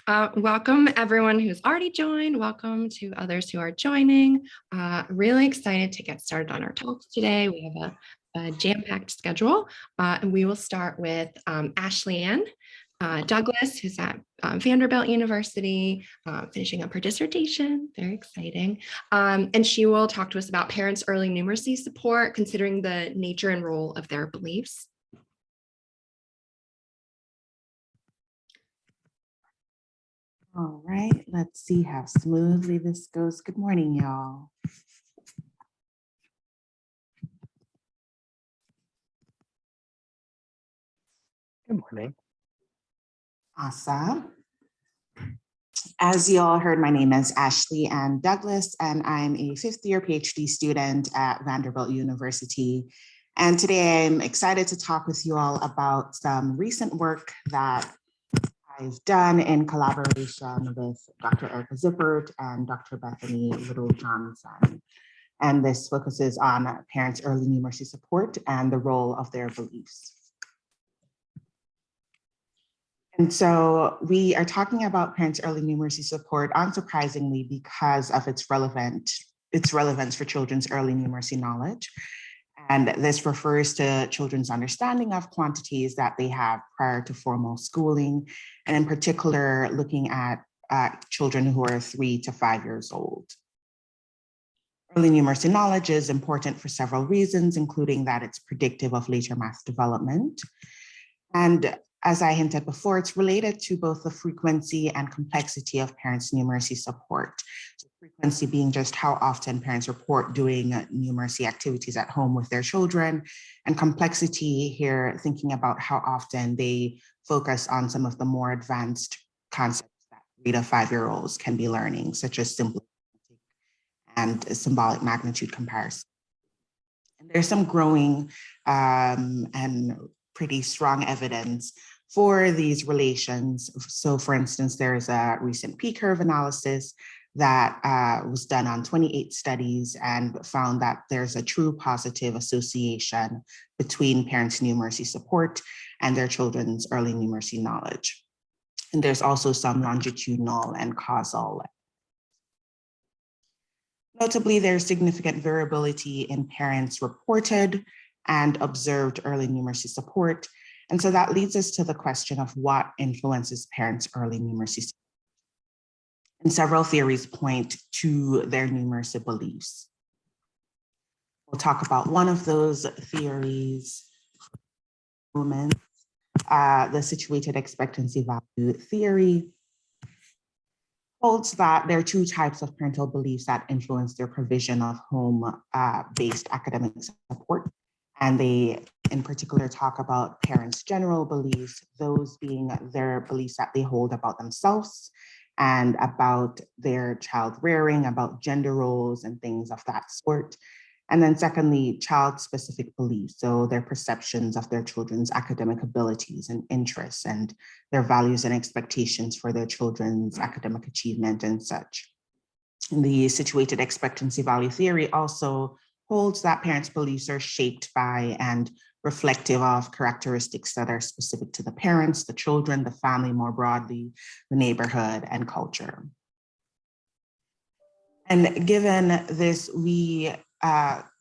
Welcome everyone who's already joined. Welcome to others who are joining. Really excited to get started on our talks today. We have a jam-packed schedule, and we will start with Ashli-Ann Douglas, who's at Vanderbilt University, finishing up her dissertation. Very exciting. And she will talk to us about parents' early numeracy support, considering the nature and role of their beliefs. All right, let's see how smoothly this goes. Good morning, y'all. Good morning. Awesome. As you all heard, my name is Ashli-Ann Douglas, and I'm a fifth-year PhD student at Vanderbilt University. And today I'm excited to talk with you all about some recent work that I've done in collaboration with Dr. Erica Zippert and Dr. Bethany Little-Johnson. And this focuses on parents' early numeracy support and the role of their beliefs. And so we are talking about parents' early numeracy support, unsurprisingly, because of its relevance for children's early numeracy knowledge. And this refers to children's understanding of quantities that they have prior to formal schooling, and in particular, looking at children who are 3 to 5 years old. Early numeracy knowledge is important for several reasons, including that it's predictive of later math development. And as I hinted before, it's related to both the frequency and complexity of parents' numeracy support. So frequency being just how often parents report doing numeracy activities at home with their children, and complexity here, thinking about how often they focus on some of the more advanced concepts that 3 to 5 year olds can be learning, such as simple and symbolic magnitude comparison. And there's some growing and pretty strong evidence for these relations. So for instance, there's a recent P-curve analysis that was done on 28 studies and found that there's a true positive association between parents' numeracy support and their children's early numeracy knowledge. And there's also some longitudinal and causal. Notably, there's significant variability in parents' reported and observed early numeracy support. And so that leads us to the question of what influences parents' early numeracy support. And several theories point to their numeracy beliefs. We'll talk about one of those theories, the situated expectancy value theory holds that there are 2 types of parental beliefs that influence their provision of home-based academic support. And they, in particular, talk about parents' general beliefs, those being their beliefs that they hold about themselves and about their child rearing, about gender roles and things of that sort. And then secondly, child-specific beliefs, so their perceptions of their children's academic abilities and interests and their values and expectations for their children's academic achievement and such. The situated expectancy value theory also holds that parents' beliefs are shaped by and reflective of characteristics that are specific to the parents, the children, the family more broadly, the neighborhood, and culture. And given this, we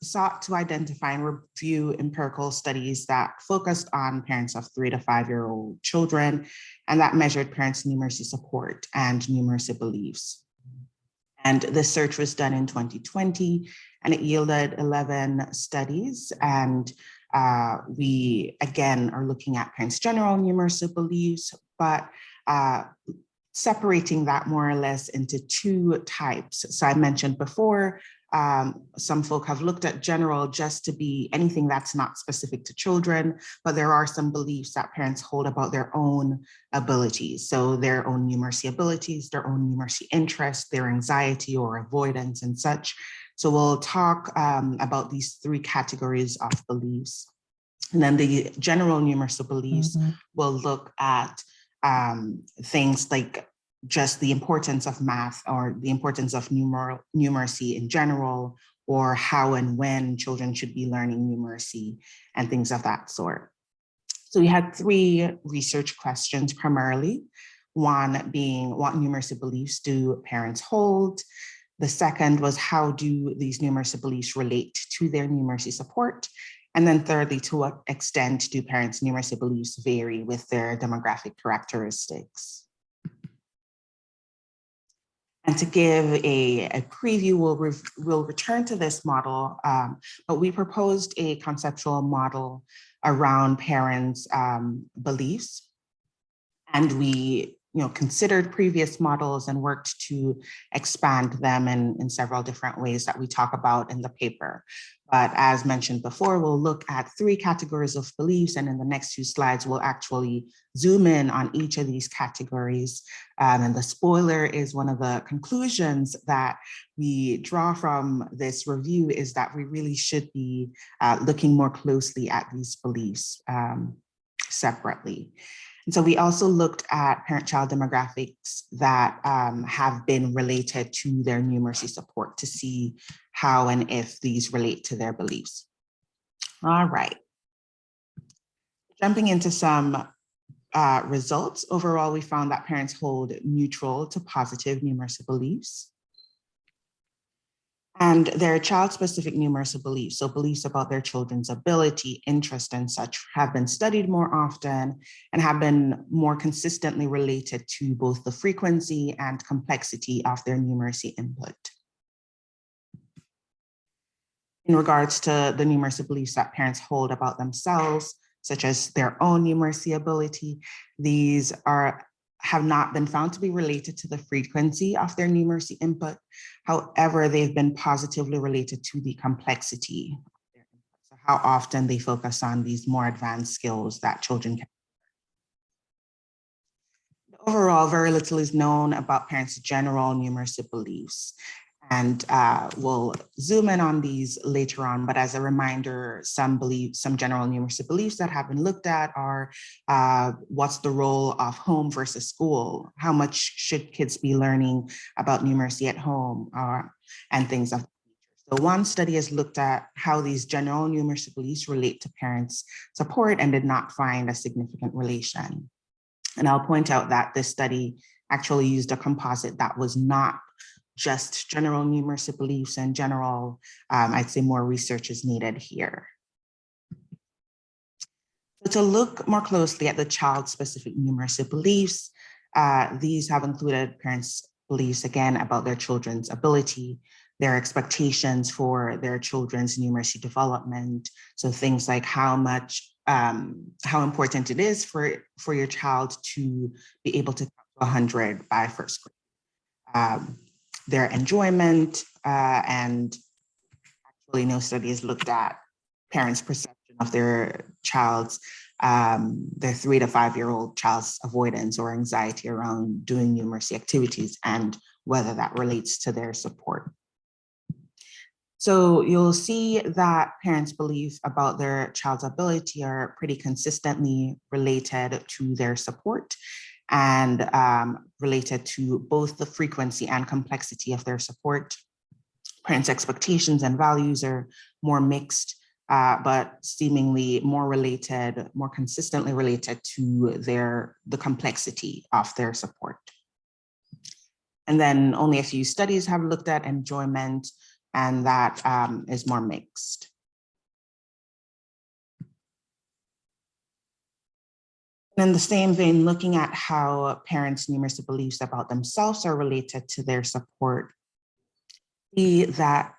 sought to identify and review empirical studies that focused on parents of 3 to 5 year old children, and that measured parents' numeracy support and numeracy beliefs. And this search was done in 2020, and it yielded 11 studies. And we, again, are looking at parents' general numeracy beliefs, but separating that more or less into 2 types. So I mentioned before, some folk have looked at general just to be anything that's not specific to children, but there are some beliefs that parents hold about their own abilities. So their own numeracy abilities, their own numeracy interests, their anxiety or avoidance and such. So we'll talk about these 3 categories of beliefs. And then the general numeracy beliefs will look at things like just the importance of math or the importance of numeracy in general, or how and when children should be learning numeracy and things of that sort. So we had 3 research questions primarily. One being, what numeracy beliefs do parents hold? The second was, how do these numeracy beliefs relate to their numeracy support? And then thirdly, to what extent do parents' numeracy beliefs vary with their demographic characteristics? And to give a preview, we'll return to this model, but we proposed a conceptual model around parents' beliefs. And we considered previous models and worked to expand them in several different ways that we talk about in the paper. But as mentioned before, we'll look at 3 categories of beliefs, and in the next few slides, we'll actually zoom in on each of these categories. And the spoiler is, one of the conclusions that we draw from this review is that we really should be looking more closely at these beliefs separately. And so we also looked at parent-child demographics that have been related to their numeracy support to see how and if these relate to their beliefs. All right. Jumping into some results, overall, we found that parents hold neutral to positive numeracy beliefs. And their child-specific numeracy beliefs, so beliefs about their children's ability, interest, and such, have been studied more often and have been more consistently related to both the frequency and complexity of their numeracy input. In regards to the numeracy beliefs that parents hold about themselves, such as their own numeracy ability, these have not been found to be related to the frequency of their numeracy input. However, they've been positively related to the complexity of their input. So how often they focus on these more advanced skills that children can. Overall, very little is known about parents' general numeracy beliefs. And we'll zoom in on these later on, but as a reminder, some general numeracy beliefs that have been looked at are what's the role of home versus school? How much should kids be learning about numeracy at home, and things of that nature. So one study has looked at how these general numeracy beliefs relate to parents' support and did not find a significant relation. And I'll point out that this study actually used a composite that was not just general numeracy beliefs and general, I'd say more research is needed here. So to look more closely at the child-specific numeracy beliefs, these have included parents' beliefs, again, about their children's ability, their expectations for their children's numeracy development. So things like how important it is for your child to be able to count to 100 by first grade. Their enjoyment, and actually no studies looked at parents' perception of their child's, their 3 to 5 year old child's avoidance or anxiety around doing numeracy activities and whether that relates to their support. So you'll see that parents' beliefs about their child's ability are pretty consistently related to their support and related to both the frequency and complexity of their support. Parents' expectations and values are more mixed, but seemingly more consistently related to the complexity of their support. And then only a few studies have looked at enjoyment, and that is more mixed. In the same vein, looking at how parents' numeracy beliefs about themselves are related to their support, see that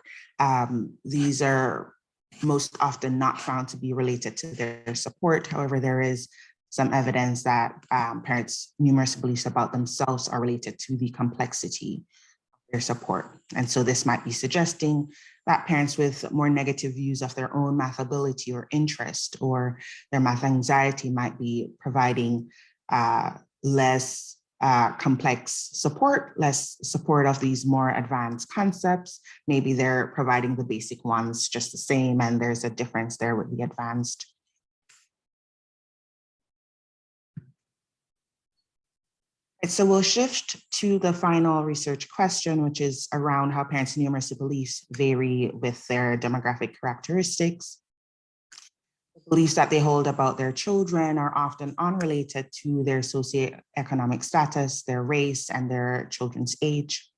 these are most often not found to be related to their support. However, there is some evidence that parents' numeracy beliefs about themselves are related to the complexity of their support. And so this might be suggesting that parents with more negative views of their own math ability or interest or their math anxiety might be providing less complex support, less support of these more advanced concepts. Maybe they're providing the basic ones just the same, and there's a difference there with the advanced. So we'll shift to the final research question, which is around how parents' numeracy beliefs vary with their demographic characteristics. Beliefs that they hold about their children are often unrelated to their socioeconomic status, their race, and their children's age.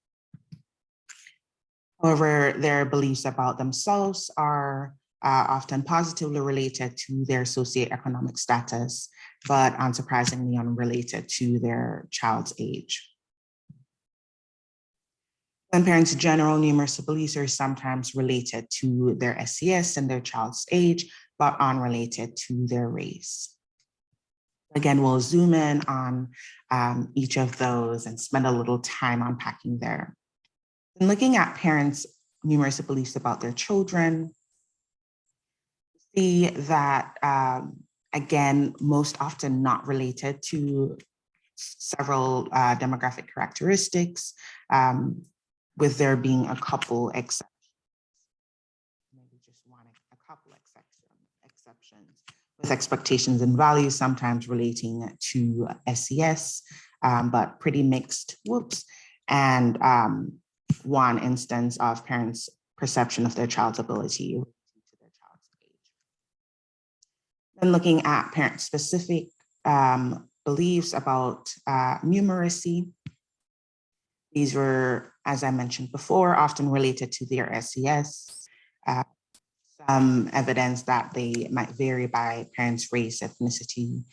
However, their beliefs about themselves are often positively related to their socioeconomic status, but unsurprisingly unrelated to their child's age. When parents' general numeracy beliefs are sometimes related to their SES and their child's age, but unrelated to their race. Again, we'll zoom in on each of those and spend a little time unpacking there. And looking at parents' numeracy beliefs about their children, see that, again, most often not related to several demographic characteristics, with there being a couple exceptions. Maybe just a couple exceptions, with expectations and values sometimes relating to SES, but pretty mixed, and one instance of parents' perception of their child's ability to their child's age. Then looking at parent-specific beliefs about numeracy, these were, as I mentioned before, often related to their SES. Some evidence that they might vary by parents' race, ethnicity,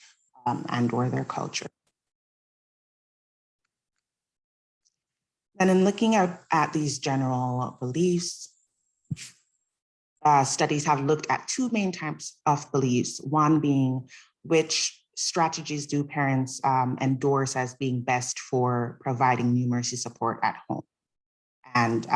and or their culture. And in looking at these general beliefs, studies have looked at two main types of beliefs, one being which strategies do parents endorse as being best for providing numeracy support at home. And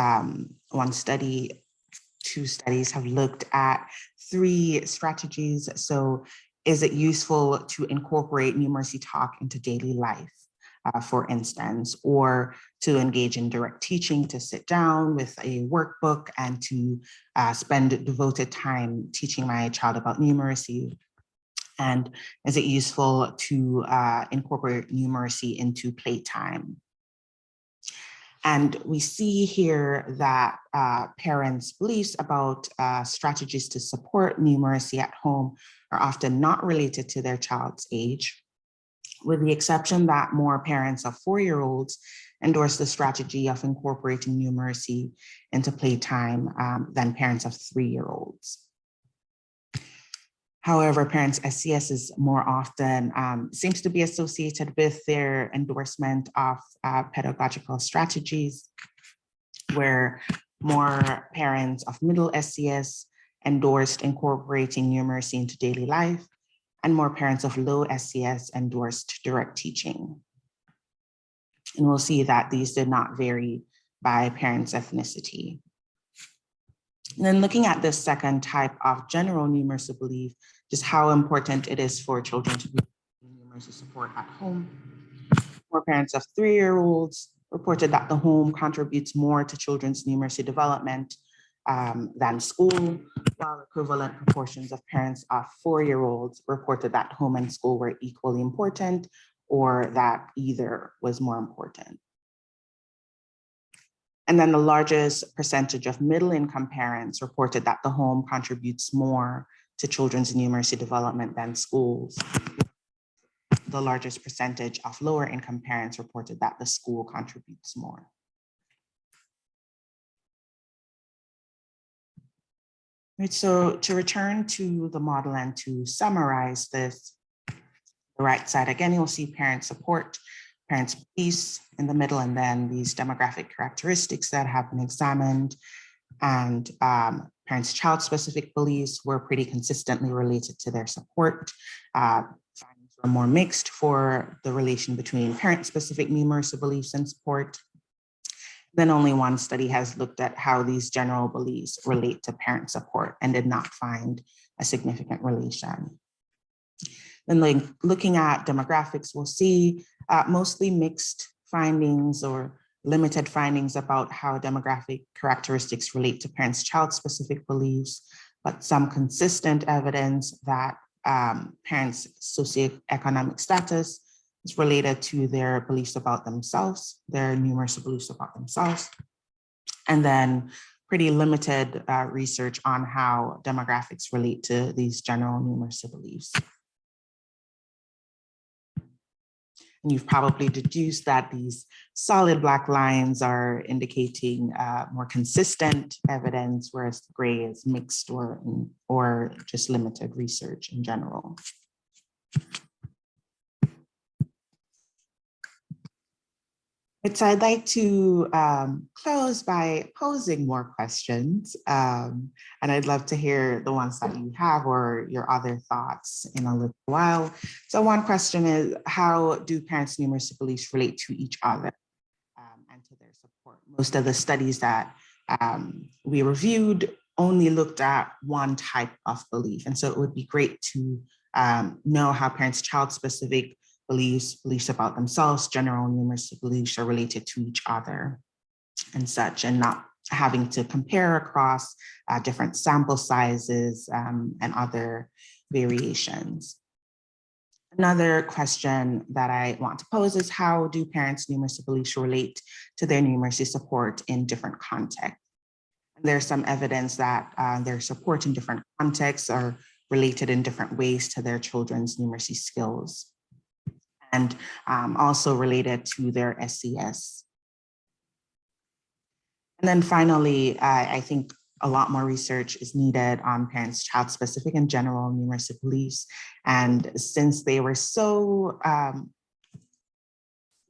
two studies have looked at three strategies. So is it useful to incorporate numeracy talk into daily life, for instance, or to engage in direct teaching, to sit down with a workbook and to spend devoted time teaching my child about numeracy? And is it useful to incorporate numeracy into playtime? And we see here that parents' beliefs about strategies to support numeracy at home are often not related to their child's age, with the exception that more parents of 4-year-olds endorse the strategy of incorporating numeracy into playtime than parents of 3-year-olds. However, parents' SES is more often seems to be associated with their endorsement of pedagogical strategies, where more parents of middle SES endorsed incorporating numeracy into daily life, and more parents of low SES endorsed direct teaching. And we'll see that these did not vary by parents' ethnicity. And then looking at this second type of general numeracy belief, just how important it is for children to be numeracy support at home. More parents of 3-year-olds reported that the home contributes more to children's numeracy development than school, while equivalent proportions of parents of 4-year-olds reported that home and school were equally important, or that either was more important. And then the largest percentage of middle-income parents reported that the home contributes more to children's numeracy development than schools. The largest percentage of lower-income parents reported that the school contributes more. Right, so to return to the model and to summarize this, the right side, again, you'll see parent support, parents' beliefs in the middle, and then these demographic characteristics that have been examined. And parents' child-specific beliefs were pretty consistently related to their support. Findings were more mixed for the relation between parent-specific numeracy beliefs and support. Then only one study has looked at how these general beliefs relate to parent support and did not find a significant relation. Then looking at demographics, we'll see mostly mixed findings or limited findings about how demographic characteristics relate to parents' child-specific beliefs, but some consistent evidence that parents' socioeconomic status is related to their beliefs about themselves, their numeracy beliefs about themselves. And then pretty limited research on how demographics relate to these general numeracy beliefs. And you've probably deduced that these solid black lines are indicating more consistent evidence, whereas the gray is mixed or just limited research in general. So I'd like to close by posing more questions, and I'd love to hear the ones that you have or your other thoughts in a little while. So one question is, how do parents' numeracy beliefs relate to each other and to their support? Most of the studies that we reviewed only looked at one type of belief, and so it would be great to know how parents' child-specific beliefs about themselves, general numeracy beliefs are related to each other and such, and not having to compare across different sample sizes and other variations. Another question that I want to pose is, how do parents' numeracy beliefs relate to their numeracy support in different contexts? There's some evidence that their support in different contexts are related in different ways to their children's numeracy skills, and also related to their SES. And then finally, I think a lot more research is needed on parents' child-specific and general numeracy beliefs. And since they were so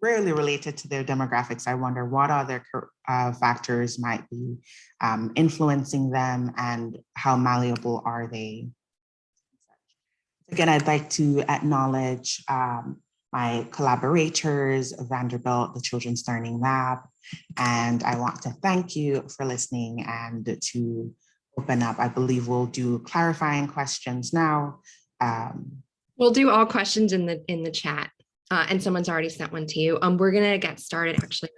rarely related to their demographics, I wonder what other factors might be influencing them and how malleable are they? Again, I'd like to acknowledge my collaborators, Vanderbilt, the Children's Learning Lab, and I want to thank you for listening and to open up. I believe we'll do clarifying questions now. We'll do all questions in the chat, and someone's already sent one to you. We're gonna get started actually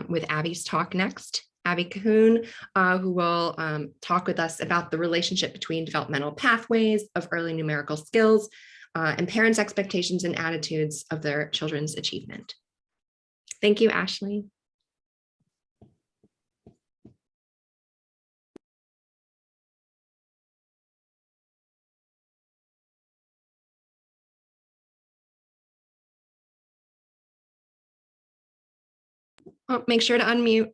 with Abbie's talk next. Abbie Cahoon, who will talk with us about the relationship between developmental pathways of early numerical skills and parents' expectations and attitudes of their children's achievement. Thank you, Ashli. Oh, make sure to unmute.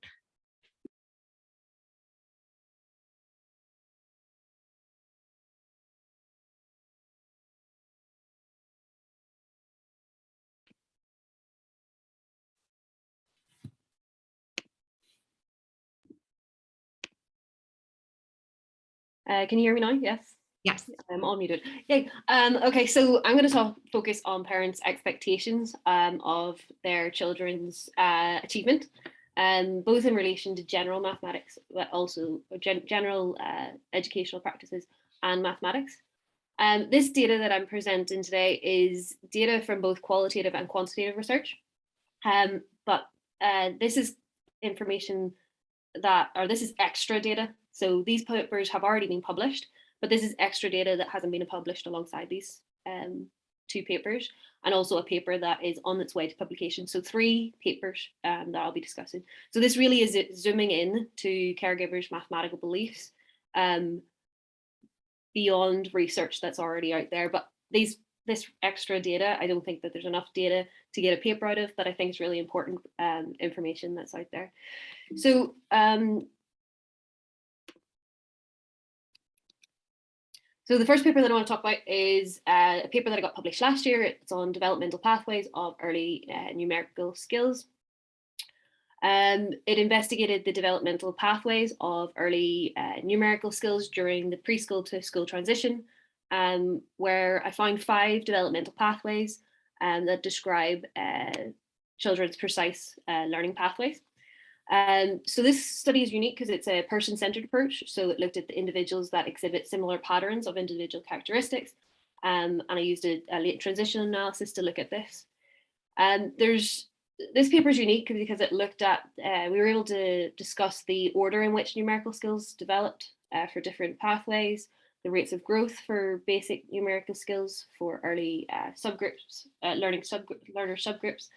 Can you hear me now? Yes. Yes. I'm all muted. Yay. Okay, so I'm going to focus on parents' expectations of their children's achievement, both in relation to general mathematics, but also general educational practices and mathematics. This data that I'm presenting today is data from both qualitative and quantitative research, but this is information this is extra data. So these papers have already been published, but this is extra data that hasn't been published alongside these two papers, and also a paper that is on its way to publication. So 3 papers that I'll be discussing. So this really is zooming in to caregivers' mathematical beliefs beyond research that's already out there. But this extra data, I don't think that there's enough data to get a paper out of, but I think it's really important information that's out there. So So the first paper that I want to talk about is a paper that I got published last year. It's on developmental pathways of early numerical skills. It investigated the developmental pathways of early numerical skills during the preschool to school transition, where I found 5 developmental pathways that describe children's precise learning pathways. So this study is unique because it's a person-centered approach. So it looked at the individuals that exhibit similar patterns of individual characteristics. And I used a late transition analysis to look at this. This paper is unique because it looked at, we were able to discuss the order in which numerical skills developed for different pathways, the rates of growth for basic numerical skills for early subgroups, learner subgroups,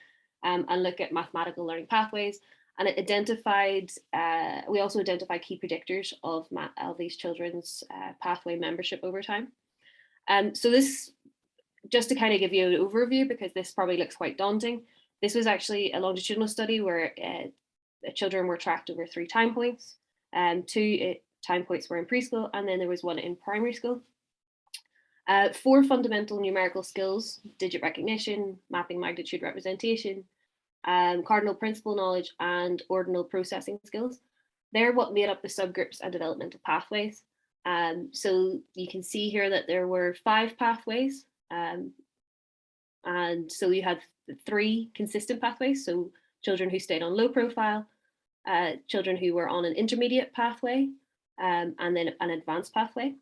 and look at mathematical learning pathways. And it identified, we also identified key predictors of these children's pathway membership over time. So this, just to kind of give you an overview, because this probably looks quite daunting, this was actually a longitudinal study where the children were tracked over 3 time points. 2 time points were in preschool, and then there was 1 in primary school. 4 fundamental numerical skills: digit recognition, mapping magnitude representation, cardinal principle knowledge, and ordinal processing skills. They're what made up the subgroups and developmental pathways. So you can see here that there were 5 pathways. And so you had 3 consistent pathways. So children who stayed on low profile, children who were on an intermediate pathway, and then an advanced pathway.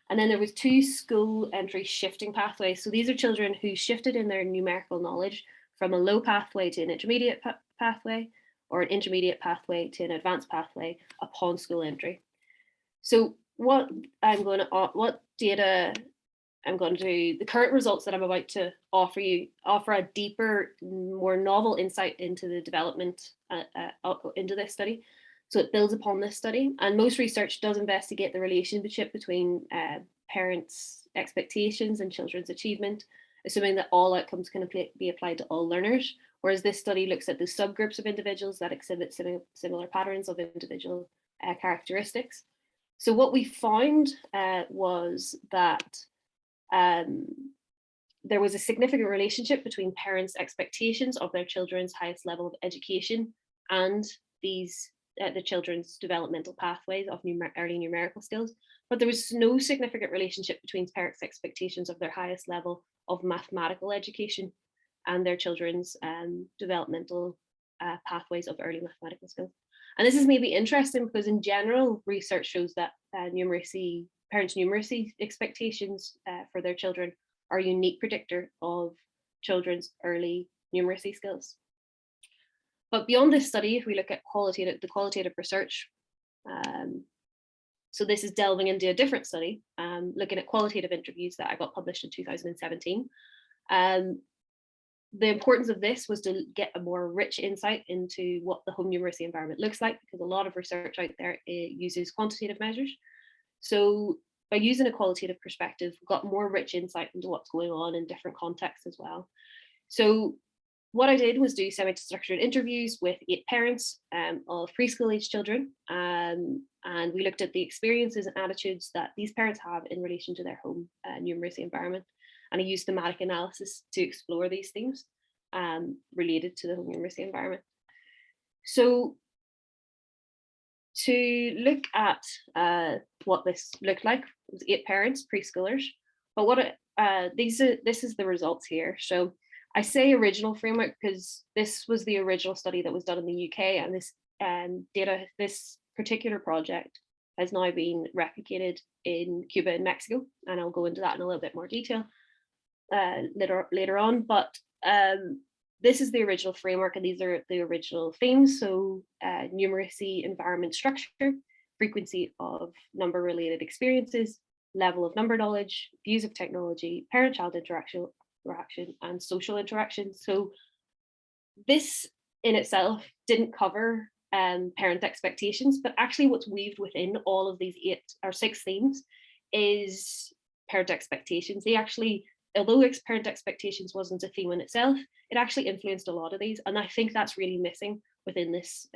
And then there was 2 school entry shifting pathways. So these are children who shifted in their numerical knowledge from a low pathway to an intermediate pathway, or an intermediate pathway to an advanced pathway upon school entry. So what data I'm going to do, the current results that I'm about to offer you offer a deeper, more novel insight into the development into this study. So it builds upon this study, and most research does investigate the relationship between parents' expectations and children's achievement, assuming that all outcomes can be applied to all learners, whereas this study looks at the subgroups of individuals that exhibit similar patterns of individual characteristics. So what we found was that there was a significant relationship between parents' expectations of their children's highest level of education and these the children's developmental pathways of early numerical skills, but there was no significant relationship between parents' expectations of their highest level of mathematical education and their children's developmental pathways of early mathematical skills. And this is maybe interesting because in general, research shows that parents' numeracy expectations for their children are a unique predictor of children's early numeracy skills. But beyond this study, if we look at the qualitative research, so this is delving into a different study, looking at qualitative interviews that I got published in 2017. The importance of this was to get a more rich insight into what the home numeracy environment looks like, because a lot of research out there uses quantitative measures. So by using a qualitative perspective, we got more rich insight into what's going on in different contexts as well. So what I did was do semi-structured interviews with 8 parents of preschool age children, and we looked at the experiences and attitudes that these parents have in relation to their home numeracy environment. And I used thematic analysis to explore these themes related to the home numeracy environment. So to look at what this looked like, it was 8 parents, preschoolers, but this is the results here. So I say original framework because this was the original study that was done in the UK, and this particular project has now been replicated in Cuba and Mexico, and I'll go into that in a little bit more detail later on. But this is the original framework, and these are the original themes. So numeracy, environment, structure, frequency of number-related experiences, level of number knowledge, views of technology, parent-child interaction, and social interaction. So this in itself didn't cover parent expectations, but actually what's weaved within all of these 6 themes is parent expectations. They actually, although parent expectations wasn't a theme in itself, it actually influenced a lot of these, and I think that's really missing within this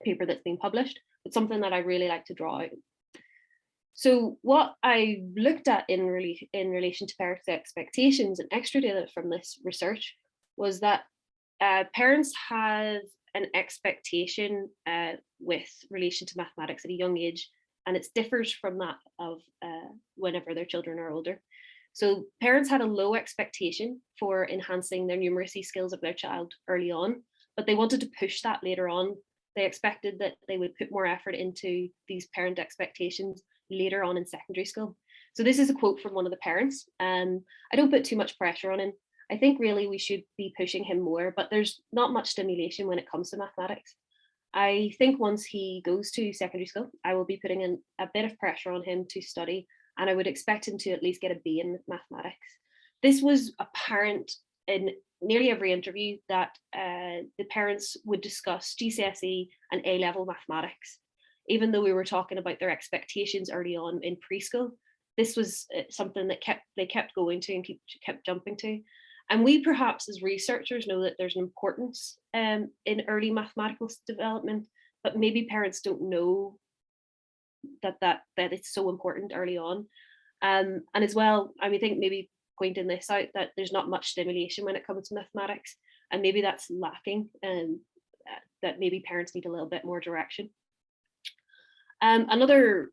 paper that's been published. It's something that I really like to draw out. So what I looked at in relation to parents' expectations and extra data from this research was that parents have an expectation with relation to mathematics at a young age, and it differs from that of whenever their children are older. So parents had a low expectation for enhancing their numeracy skills of their child early on, but they wanted to push that later on. They expected that they would put more effort into these parent expectations later on in secondary school. So this is a quote from one of the parents. I don't put too much pressure on him. I think really we should be pushing him more, but there's not much stimulation when it comes to mathematics. I think once he goes to secondary school, I will be putting in a bit of pressure on him to study, and I would expect him to at least get a B in mathematics. This was apparent in nearly every interview that the parents would discuss GCSE and A-level mathematics, even though we were talking about their expectations early on in preschool. This was something that they kept going to and kept jumping to. And we perhaps as researchers know that there's an importance in early mathematical development, but maybe parents don't know that it's so important early on. And as well, I think maybe pointing this out, that there's not much stimulation when it comes to mathematics, and maybe that's lacking, and that maybe parents need a little bit more direction. Another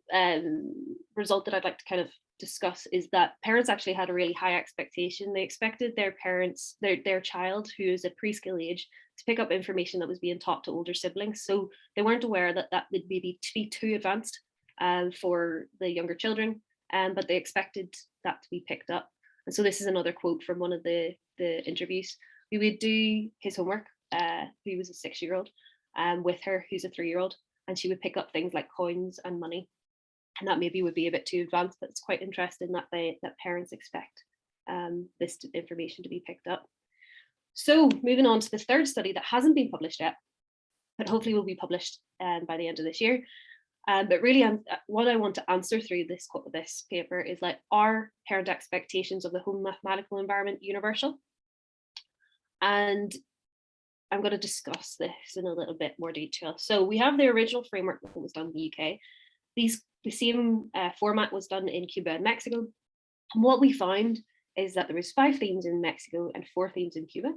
result that I'd like to kind of discuss is that parents actually had a really high expectation. They expected their parents, their child who is at preschool age, to pick up information that was being taught to older siblings. So they weren't aware that that would maybe be too advanced for the younger children, but they expected that to be picked up. And so this is another quote from one of the interviews. We would do his homework, who was a 6-year-old, with her, who's a 3-year-old, and she would pick up things like coins and money. And that maybe would be a bit too advanced, but it's quite interesting that that parents expect this information to be picked up. So moving on to the third study that hasn't been published yet, but hopefully will be published by the end of this year. But really, what I want to answer through this paper is, like, are parent expectations of the home mathematical environment universal? And I'm going to discuss this in a little bit more detail. So we have the original framework that was done in the UK. The same format was done in Cuba and Mexico. And what we found is that there was 5 themes in Mexico and 4 themes in Cuba.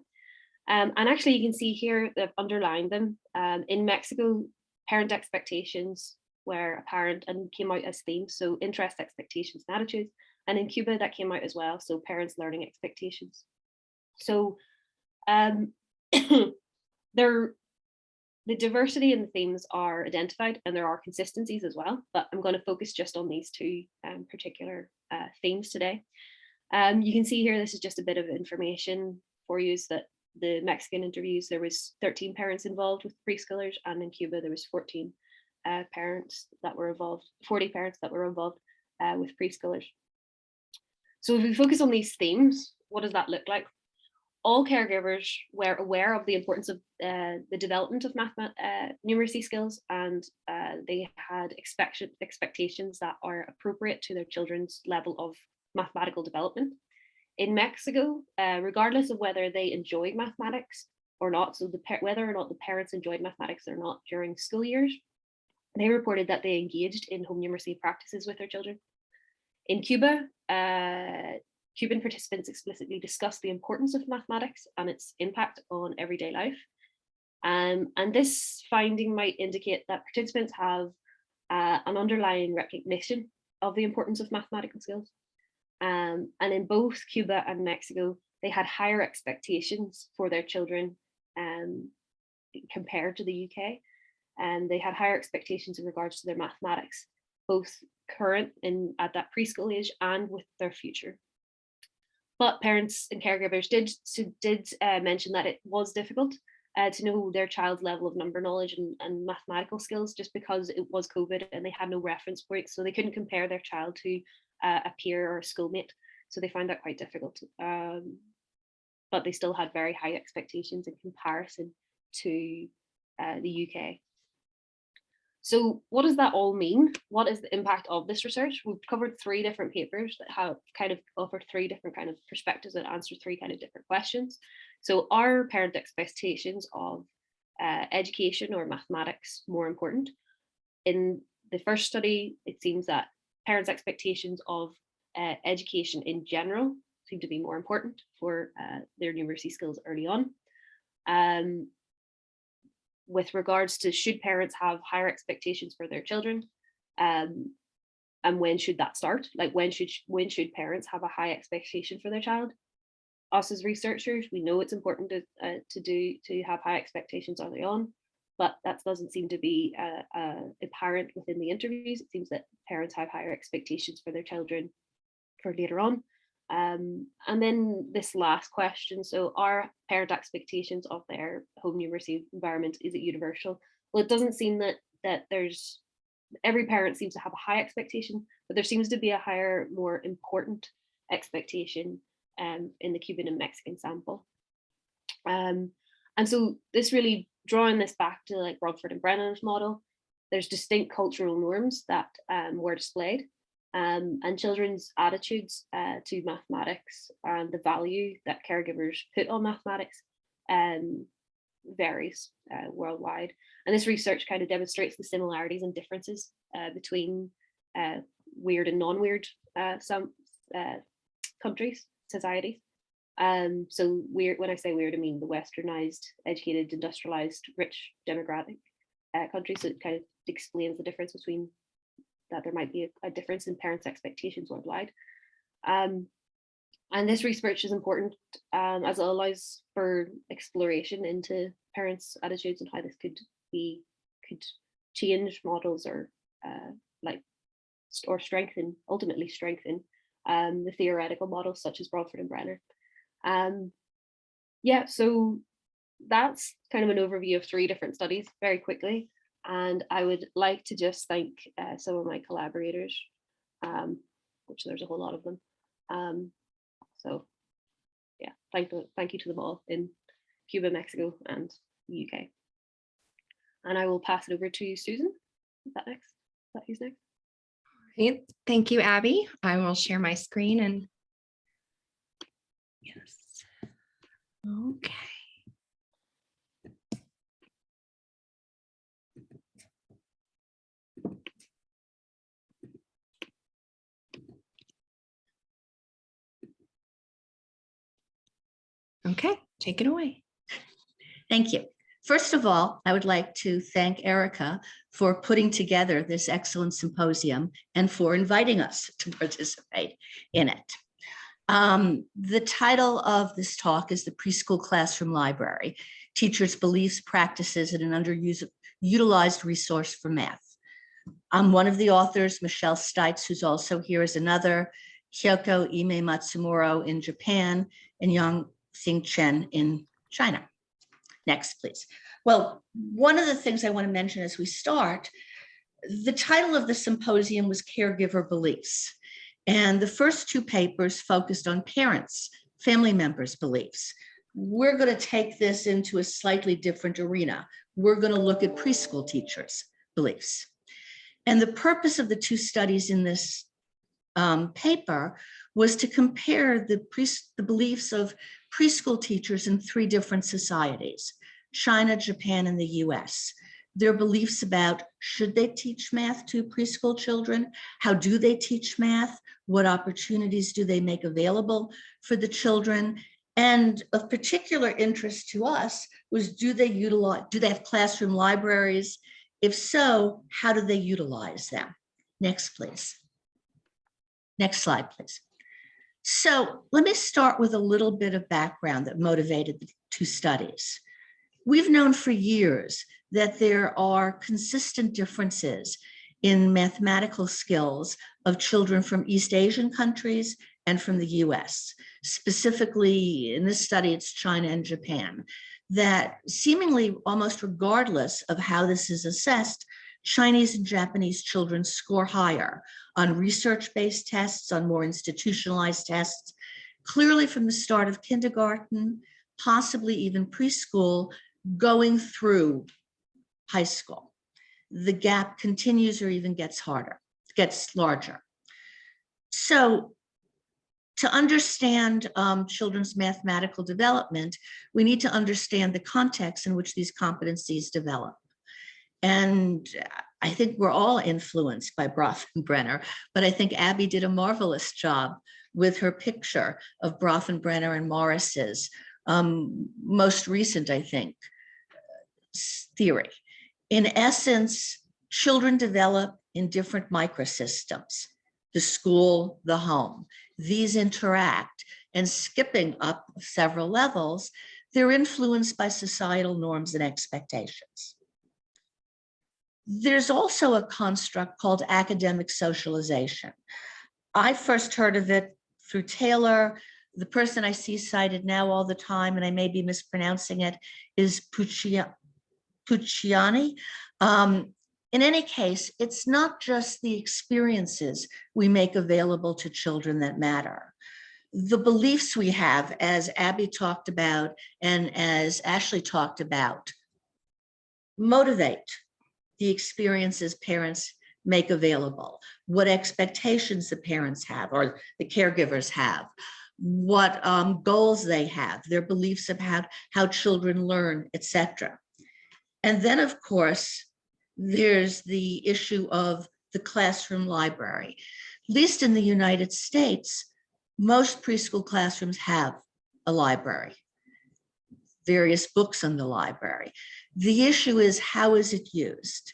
And actually, you can see here they've underlined them. In Mexico, parent expectations were apparent and came out as themes, so interest, expectations, and attitudes. And in Cuba, that came out as well, so parents' learning expectations. So the diversity in the themes are identified, and there are consistencies as well, but I'm going to focus just on these 2 particular themes today. You can see here, this is just a bit of information for you, is that the Mexican interviews, there was 13 parents involved with preschoolers, and in Cuba there was 14 parents that were involved, 40 parents that were involved with preschoolers. So if we focus on these themes, what does that look like? All caregivers were aware of the importance of the development of numeracy skills, and they had expectations that are appropriate to their children's level of mathematical development. In Mexico, regardless of whether they enjoyed mathematics or not, so whether or not the parents enjoyed mathematics or not during school years, they reported that they engaged in home numeracy practices with their children. In Cuba, Cuban participants explicitly discussed the importance of mathematics and its impact on everyday life. And this finding might indicate that participants have an underlying recognition of the importance of mathematical skills. And in both Cuba and Mexico, they had higher expectations for their children compared to the UK. And they had higher expectations in regards to their mathematics, both current and at that preschool age and with their future. But parents and caregivers did mention that it was difficult to know their child's level of number knowledge and mathematical skills, just because it was COVID and they had no reference point, so they couldn't compare their child to a peer or a schoolmate. So they found that quite difficult. But they still had very high expectations in comparison to the UK. So what does that all mean? What is the impact of this research? We've covered 3 different papers that have kind of offered 3 different kind of perspectives and answered 3 kind of different questions. So are parent expectations of education or mathematics more important? In the first study, it seems that parents' expectations of education in general seem to be more important for their numeracy skills early on. With regards to, should parents have higher expectations for their children, and when should that start? Like, when should parents have a high expectation for their child? Us as researchers, we know it's important to have high expectations early on, but that doesn't seem to be apparent within the interviews. It seems that parents have higher expectations for their children for later on. And then this last question, so are parent expectations of their home numeracy environment, is it universal? Well, it doesn't seem that there's, every parent seems to have a high expectation, but there seems to be a higher, more important expectation in the Cuban and Mexican sample. And so this really, drawing this back to like Rodford and Brennan's model, there's distinct cultural norms that were displayed, and children's attitudes to mathematics and the value that caregivers put on mathematics varies worldwide. And this research kind of demonstrates the similarities and differences between weird and non-weird some countries, societies. So weird, when I say weird, I mean the westernized, educated, industrialized, rich demographic countries. So it kind of explains the difference between that there might be a difference in parents' expectations worldwide. And this research is important as it allows for exploration into parents' attitudes and how this could change models or strengthen, ultimately strengthen the theoretical models such as Bradford and Brenner. Yeah, so that's kind of an overview of 3 different studies very quickly. And I would like to just thank some of my collaborators, which there's a whole lot of them. So yeah, thank you to them all in Cuba, Mexico, and the UK. And I will pass it over to Susan. Is that next? Is that who's next? Right. Thank you, Abby. I will share my screen and yes. Okay. Okay, take it away. Thank you. First of all, I would like to thank Erica for putting together this excellent symposium and for inviting us to participate in it. The title of this talk is The Preschool Classroom Library, Teachers' Beliefs, Practices, and an Underutilized Resource for Math. I'm one of the authors, Michelle Stites, who's also here, is another, Kyoko Ime Matsumoro in Japan, and Yang Xing Chen in China. Next, please. Well, one of the things I want to mention as we start, the title of the symposium was Caregiver Beliefs. And the first 2 papers focused on parents, family members' beliefs. We're going to take this into a slightly different arena. We're going to look at preschool teachers' beliefs. And the purpose of the 2 studies in this paper was to compare the beliefs of preschool teachers in 3 different societies, China, Japan, and the US. Their beliefs about should they teach math to preschool children? How do they teach math? What opportunities do they make available for the children? And of particular interest to us was, do they have classroom libraries? If so, how do they utilize them? Next, please. Next slide, please. So let me start with a little bit of background that motivated the 2 studies. We've known for years that there are consistent differences in mathematical skills of children from East Asian countries and from the US. Specifically, in this study, it's China and Japan, that seemingly almost regardless of how this is assessed, Chinese and Japanese children score higher on research-based tests, on more institutionalized tests, clearly from the start of kindergarten, possibly even preschool, going through high school. The gap continues or even gets larger. So to understand children's mathematical development, we need to understand the context in which these competencies develop. And I think we're all influenced by Bronfenbrenner, but I think Abbie did a marvelous job with her picture of Bronfenbrenner and Morris's most recent, I think, theory. In essence, children develop in different microsystems, the school, the home. These interact, and skipping up several levels, they're influenced by societal norms and expectations. There's also a construct called academic socialization. I first heard of it through Taylor. The person I see cited now all the time, and I may be mispronouncing it, is Pucciani. In any case, it's not just the experiences we make available to children that matter. the beliefs we have, as Abbie talked about and as Ashli talked about, motivate the experiences parents make available, what expectations the parents have or the caregivers have, what goals they have, their beliefs about how children learn, etc. And then, of course, there's the issue of the classroom library. At least in the United States, most preschool classrooms have a library, various books in the library. The issue is, how is it used?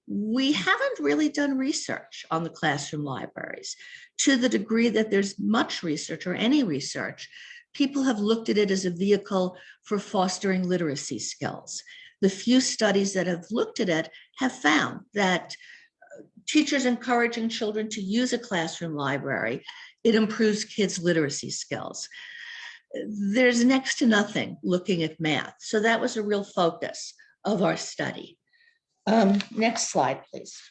We haven't really done research on the classroom libraries. To the degree that there's much research or any research, people have looked at it as a vehicle for fostering literacy skills. The few studies that have looked at it have found that teachers encouraging children to use a classroom library, it improves kids' literacy skills. There's next to nothing looking at math. So that was a real focus of our study. Next slide, please.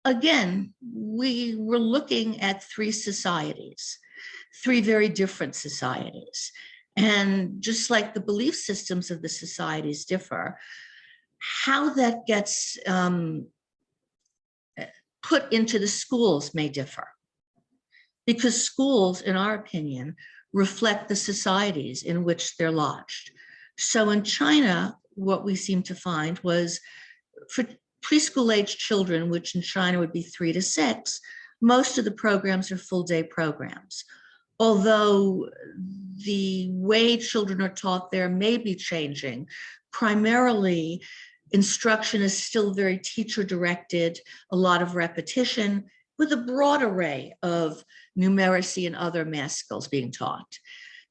Again, we were looking at three societies, three very different societies. And just like the belief systems of the societies differ, how that gets put into the schools may differ. Because schools, in our opinion, reflect the societies in which they're lodged. So in China, what we seem to find was for preschool age children, which in China would be 3 to 6, most of the programs are full day programs. Although the way children are taught there may be changing, primarily instruction is still very teacher directed, a lot of repetition with a broad array of numeracy and other math skills being taught.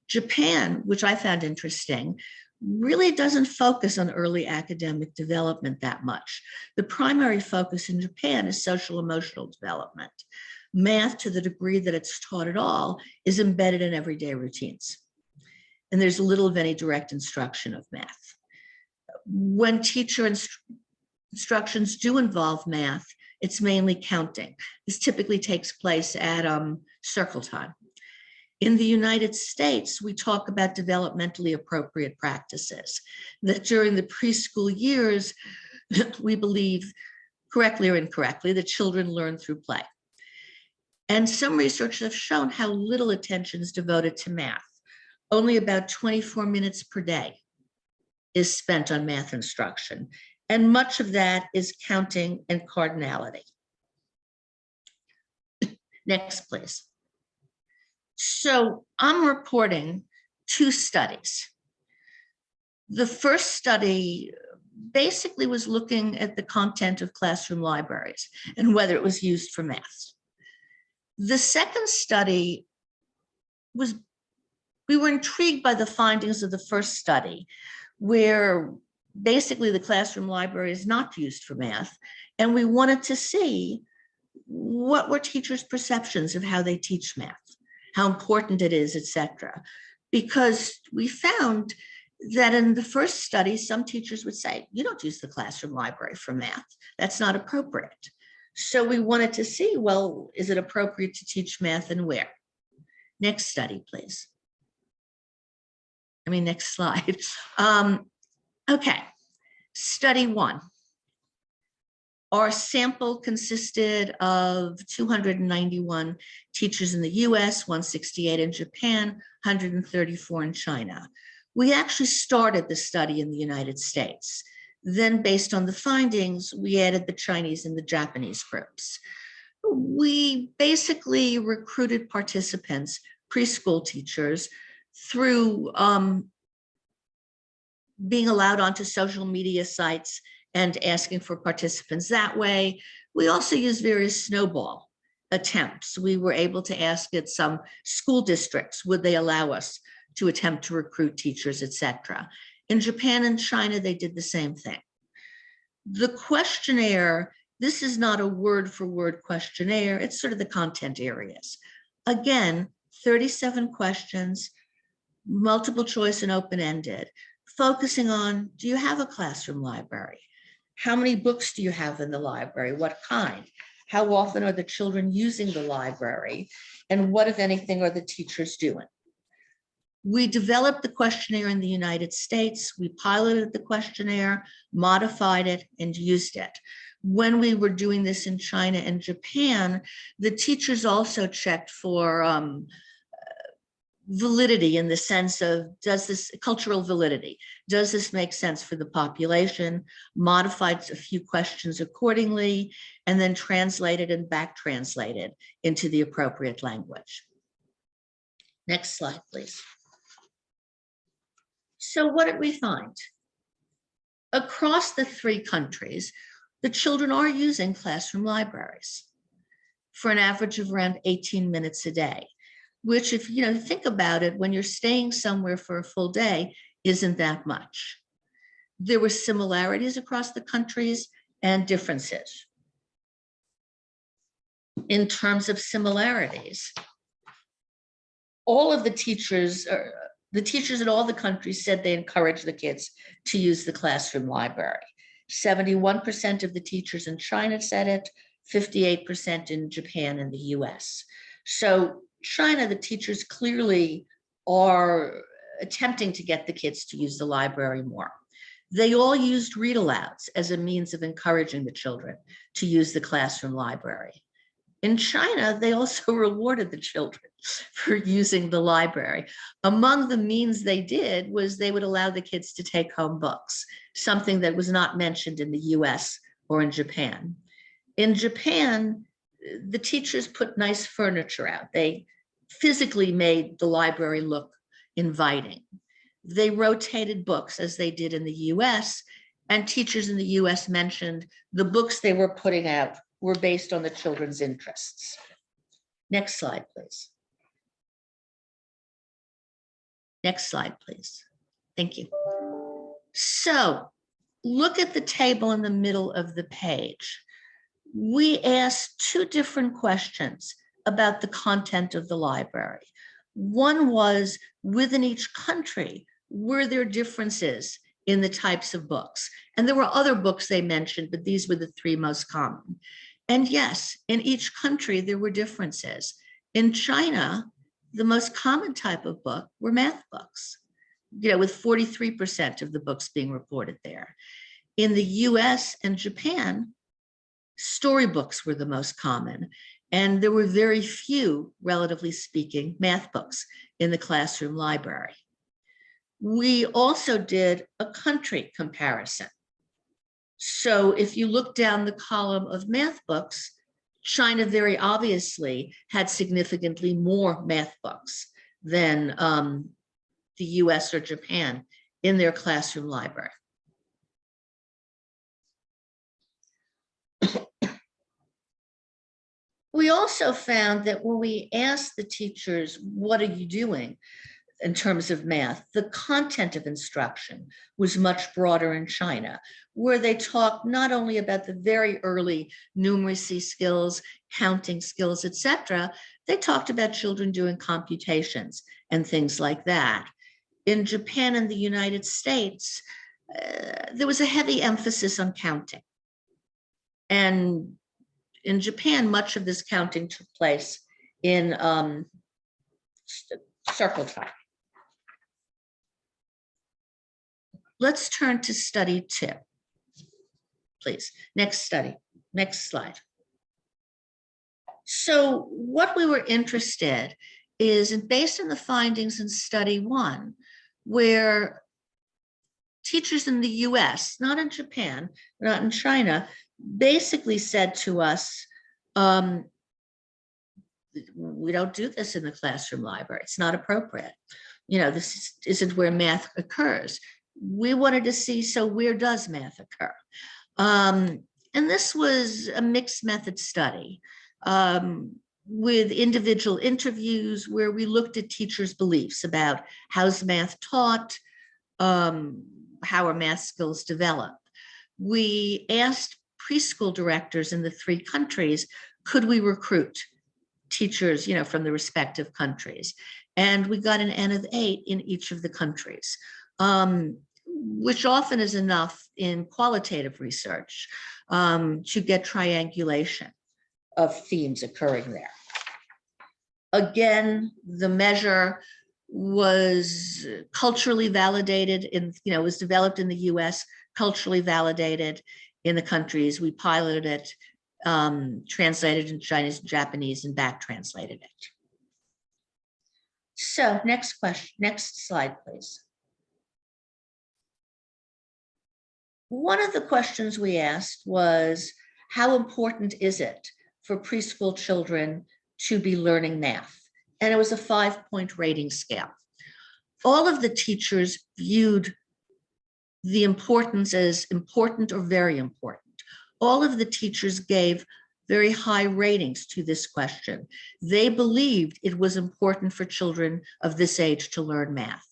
Japan, which I found interesting, really doesn't focus on early academic development that much. The primary focus in Japan is social emotional development. Math, to the degree that it's taught at all, is embedded in everyday routines. And there's little of any direct instruction of math. When teacher instructions do involve math, it's mainly counting. This typically takes place at circle time. In the United States, we talk about developmentally appropriate practices, that during the preschool years, we believe, correctly or incorrectly, that children learn through play. And some research have shown how little attention is devoted to math. Only about 24 minutes per day is spent on math instruction, and much of that is counting and cardinality. Next, please. So I'm reporting 2 studies. The first study basically was looking at the content of classroom libraries and whether it was used for math. The second study was, we were intrigued by the findings of the first study, where basically the classroom library is not used for math, and we wanted to see what were teachers' perceptions of how they teach math, how important it is, etc. Because we found that in the first study, some teachers would say, you don't use the classroom library for math. That's not appropriate. So we wanted to see, well, is it appropriate to teach math and where? Next study, please. Next slide. Okay, study 1. Our sample consisted of 291 teachers in the US, 168 in Japan, 134 in China. We actually started the study in the United States. Then, based on the findings, we added the Chinese and the Japanese groups. We basically recruited participants, preschool teachers, through being allowed onto social media sites and asking for participants that way. We also used various snowball attempts. We were able to ask at some school districts, would they allow us to attempt to recruit teachers, etc. In Japan and China, they did the same thing. The questionnaire, this is not a word for word questionnaire, it's sort of the content areas. Again, 37 questions, multiple choice and open-ended, focusing on, do you have a classroom library? How many books do you have in the library? What kind? How often are the children using the library? And what, if anything, are the teachers doing? We developed the questionnaire in the United States. We piloted the questionnaire, modified it, and used it. When we were doing this in China and Japan, the teachers also checked for validity, in the sense of, does this cultural validity, does this make sense for the population, modified a few questions accordingly, and then translated and back translated into the appropriate language. Next slide, please. So what did we find? Across the 3 countries, the children are using classroom libraries for an average of around 18 minutes a day, which, if you think about it, when you're staying somewhere for a full day, isn't that much. There were similarities across the countries and differences. In terms of similarities, all of the teachers in all the countries said they encourage the kids to use the classroom library. 71% of the teachers in China said it, 58% in Japan and the US. So China, the teachers clearly are attempting to get the kids to use the library more. They all used read alouds as a means of encouraging the children to use the classroom library. In China, they also rewarded the children for using the library. Among the means they did was they would allow the kids to take home books, something that was not mentioned in the US or in Japan. In Japan, the teachers put nice furniture out. They physically made the library look inviting. They rotated books as they did in the US, and teachers in the US mentioned the books they were putting out were based on the children's interests. Next slide, please. Next slide, please. Thank you. So look at the table in the middle of the page. We asked 2 different questions about the content of the library. One was, within each country, were there differences in the types of books? And there were other books they mentioned, but these were the 3 most common. And yes, in each country, there were differences. In China, the most common type of book were math books, with 43% of the books being reported there. In the US and Japan, storybooks were the most common, and there were very few, relatively speaking, math books in the classroom library. We also did a country comparison. So if you look down the column of math books, China very obviously had significantly more math books than the US or Japan in their classroom library. We also found that when we asked the teachers, what are you doing in terms of math, the content of instruction was much broader in China, where they talked not only about the very early numeracy skills, counting skills, etc., they talked about children doing computations and things like that. In Japan and the United States, there was a heavy emphasis on counting. And in Japan, much of this counting took place in circle time. Let's turn to study 2, please. Next slide. So what we were interested is, based on the findings in study 1, where teachers in the US, not in Japan, not in China, basically said to us, we don't do this in the classroom library. It's not appropriate. This isn't where math occurs. We wanted to see, so where does math occur? And this was a mixed method study with individual interviews where we looked at teachers' beliefs about how's math taught, how are math skills developed. We asked preschool directors in the 3 countries, could we recruit teachers, from the respective countries? And we got an N of 8 in each of the countries, which often is enough in qualitative research to get triangulation. of themes occurring there. Again, the measure was culturally validated was developed in the US, culturally validated in the countries. We piloted it, translated in Chinese and Japanese, and back translated it. So next slide, please. One of the questions we asked was, how important is it for preschool children to be learning math? And it was a 5-point rating scale. All of the teachers viewed the importance as important or very important. All of the teachers gave very high ratings to this question. They believed it was important for children of this age to learn math.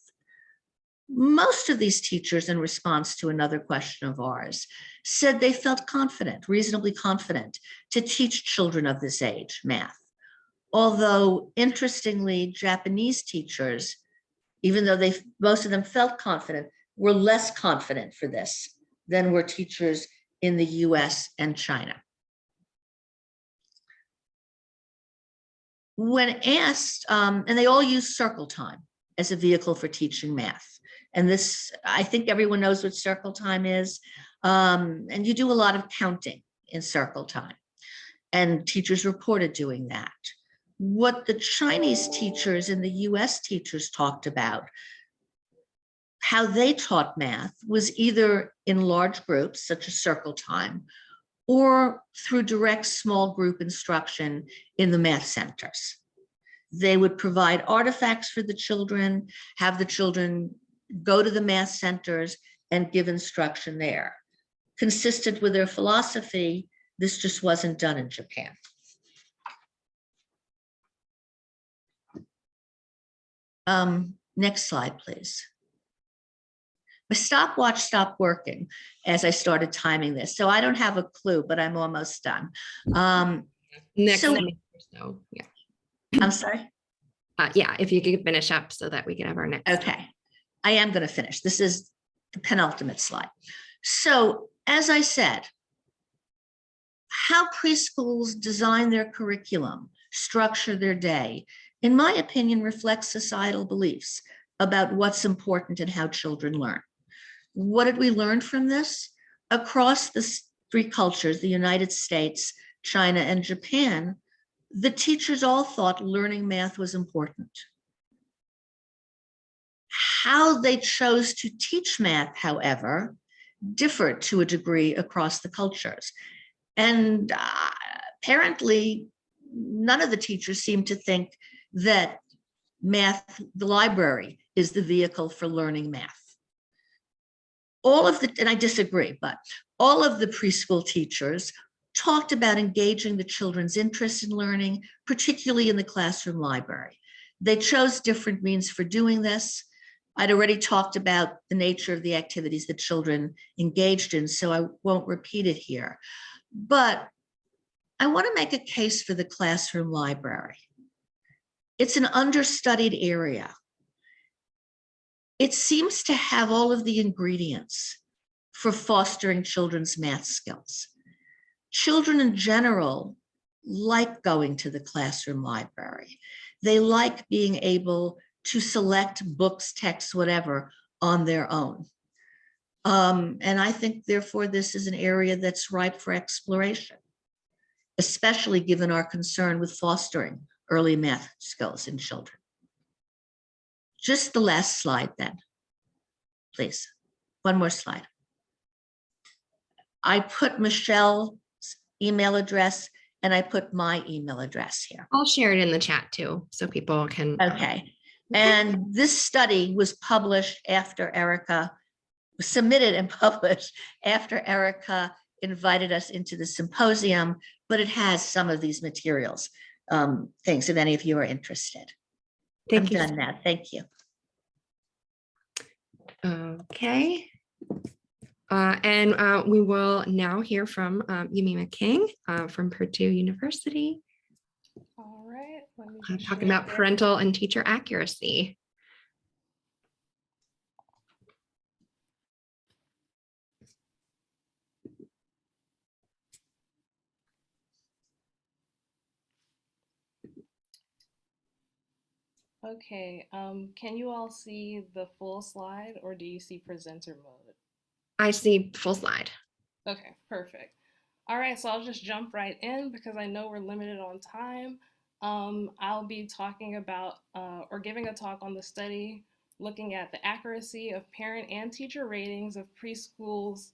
Most of these teachers, in response to another question of ours, said they felt confident, reasonably confident, to teach children of this age math. Although, interestingly, Japanese teachers, even though most of them felt confident, were less confident for this than were teachers in the US and China. When asked, and they all use circle time as a vehicle for teaching math. And this, I think everyone knows what circle time is. And you do a lot of counting in circle time. And teachers reported doing that. What the Chinese teachers and the US teachers talked about, how they taught math, was either in large groups, such as circle time, or through direct small group instruction in the math centers. They would provide artifacts for the children, have the children go to the math centers and give instruction there. Consistent with their philosophy, this just wasn't done in Japan. Next slide, please. My stopwatch stopped working as I started timing this, so I don't have a clue, but I'm almost done. Next so- minute or so, yeah. I'm sorry? Yeah, if you could finish up so that we can have our next. Okay, I am going to finish. This is the penultimate slide. So, as I said, how preschools design their curriculum, structure their day, in my opinion, reflects societal beliefs about what's important and how children learn. What did we learn from this? Across the 3 cultures, the United States, China, and Japan, the teachers all thought learning math was important. How they chose to teach math, however, differed to a degree across the cultures. And apparently, none of the teachers seemed to think that math, the library, is the vehicle for learning math. And I disagree, but all of the preschool teachers talked about engaging the children's interest in learning, particularly in the classroom library. They chose different means for doing this. I'd already talked about the nature of the activities that children engaged in, so I won't repeat it here. But I want to make a case for the classroom library. It's an understudied area. It seems to have all of the ingredients for fostering children's math skills. Children in general like going to the classroom library. They like being able to select books, texts, whatever, on their own. And I think, therefore, this is an area that's ripe for exploration, especially given our concern with fostering early math skills in children. Just the last slide then, please. One more slide. I put Michelle's email address and I put my email address here. I'll share it in the chat too, so people can. Okay. And this study was published after Erica, submitted and published after Erica invited us into the symposium, but it has some of these materials, things, if any of you are interested. Thank you. I'm done now. Thank you. Okay. And we will now hear from Yeminah King from Purdue University, All right. Let me just talking share about this. parental and teacher accuracy. Okay, can you all see the full slide or do you see presenter mode? I see full slide. Okay, perfect. All right, so I'll just jump right in because I know we're limited on time. I'll be talking about or giving a talk on the study looking at the accuracy of parent and teacher ratings of preschoolers'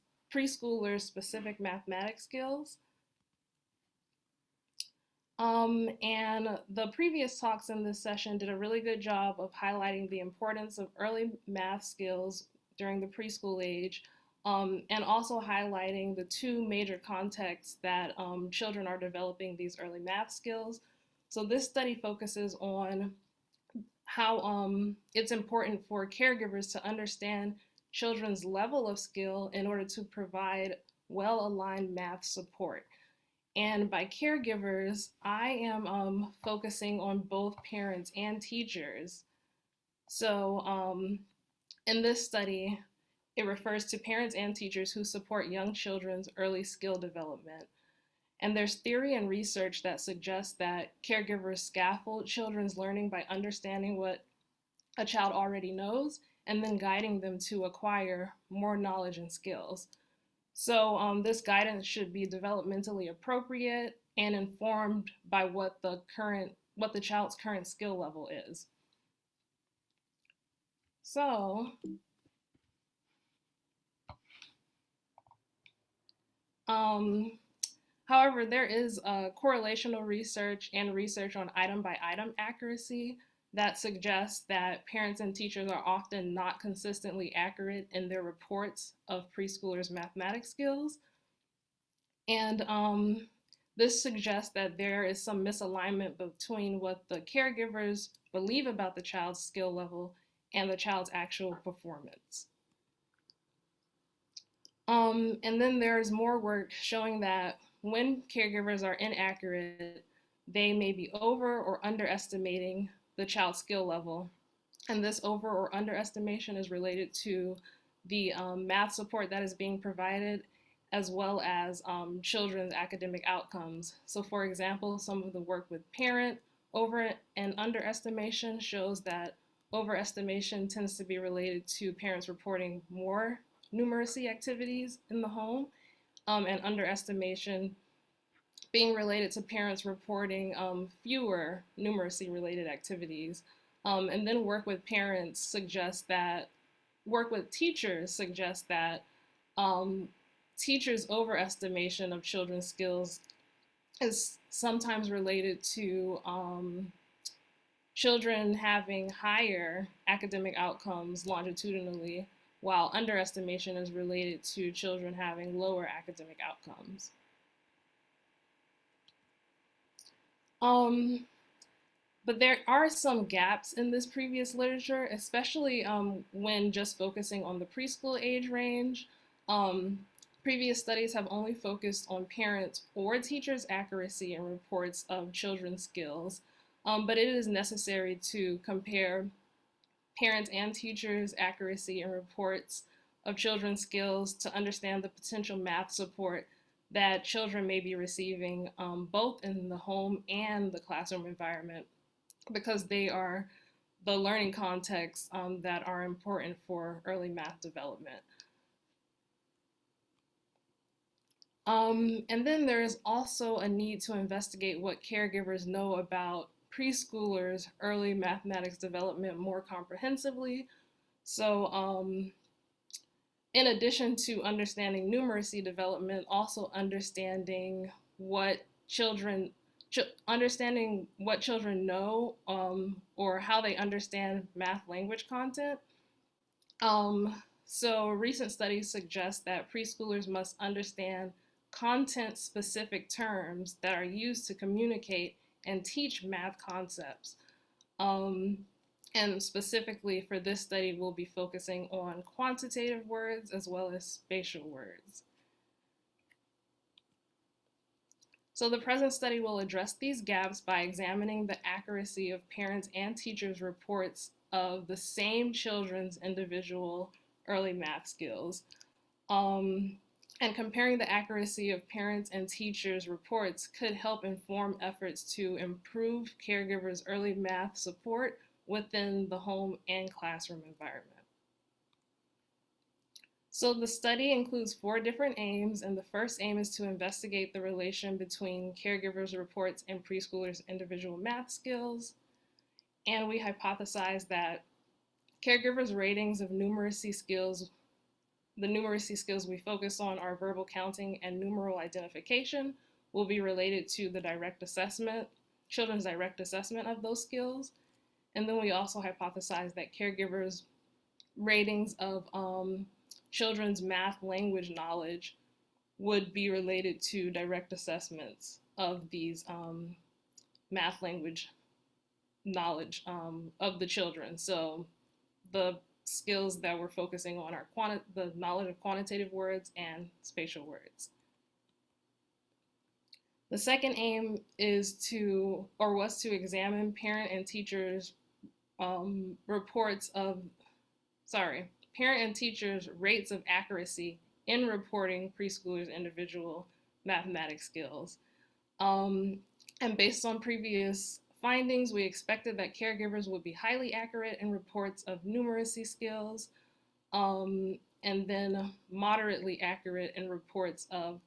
specific mathematics skills. And the previous talks in this session did a really good job of highlighting the importance of early math skills during the preschool age, and also highlighting the two major contexts that children are developing these early math skills. So this study focuses on how it's important for caregivers to understand children's level of skill in order to provide well-aligned math support. And by caregivers, I am focusing on both parents and teachers. So in this study, it refers to parents and teachers who support young children's early skill development. And there's theory and research that suggests that caregivers scaffold children's learning by understanding what a child already knows and then guiding them to acquire more knowledge and skills. So this guidance should be developmentally appropriate and informed by what the child's current skill level is. So however, there is correlational research and research on item by item accuracy that suggests that parents and teachers are often not consistently accurate in their reports of preschoolers' mathematics skills. And this suggests that there is some misalignment between what the caregivers believe about the child's skill level and the child's actual performance. And then there's more work showing that when caregivers are inaccurate, they may be over or underestimating the child's skill level. And this over or underestimation is related to the math support that is being provided, as well as children's academic outcomes. So for example, some of the work with parent over and underestimation shows that overestimation tends to be related to parents reporting more numeracy activities in the home, and underestimation being related to parents reporting fewer numeracy-related activities. And then work with teachers suggests that teachers' overestimation of children's skills is sometimes related to children having higher academic outcomes longitudinally, while underestimation is related to children having lower academic outcomes. But there are some gaps in this previous literature, especially when just focusing on the preschool age range. Previous studies have only focused on parents or teachers' accuracy in reports of children's skills, but it is necessary to compare parents and teachers' accuracy in reports of children's skills to understand the potential math support that children may be receiving both in the home and the classroom environment, because they are the learning contexts that are important for early math development. And then there's also a need to investigate what caregivers know about preschoolers' early mathematics development more comprehensively. So in addition to understanding numeracy development, also understanding what children know or how they understand math language content. So recent studies suggest that preschoolers must understand content-specific terms that are used to communicate and teach math concepts. And specifically for this study, we'll be focusing on quantitative words as well as spatial words. So the present study will address these gaps by examining the accuracy of parents and teachers' reports of the same children's individual early math skills. And comparing the accuracy of parents and teachers' reports could help inform efforts to improve caregivers' early math support within the home and classroom environment. So the study includes 4 different aims, and the first aim is to investigate the relation between caregivers' reports and preschoolers' individual math skills. And we hypothesized that caregivers' ratings of numeracy skills, the numeracy skills we focus on are verbal counting and numeral identification, will be related to the direct assessment, children's direct assessment of those skills. And then we also hypothesized that caregivers' ratings of children's math language knowledge would be related to direct assessments of these math language knowledge of the children. So the skills that we're focusing on are the knowledge of quantitative words and spatial words. The second aim was to examine parent and teachers' parent and teachers' rates of accuracy in reporting preschoolers' individual mathematics skills. And based on previous findings, we expected that caregivers would be highly accurate in reports of numeracy skills, and then moderately accurate in reports of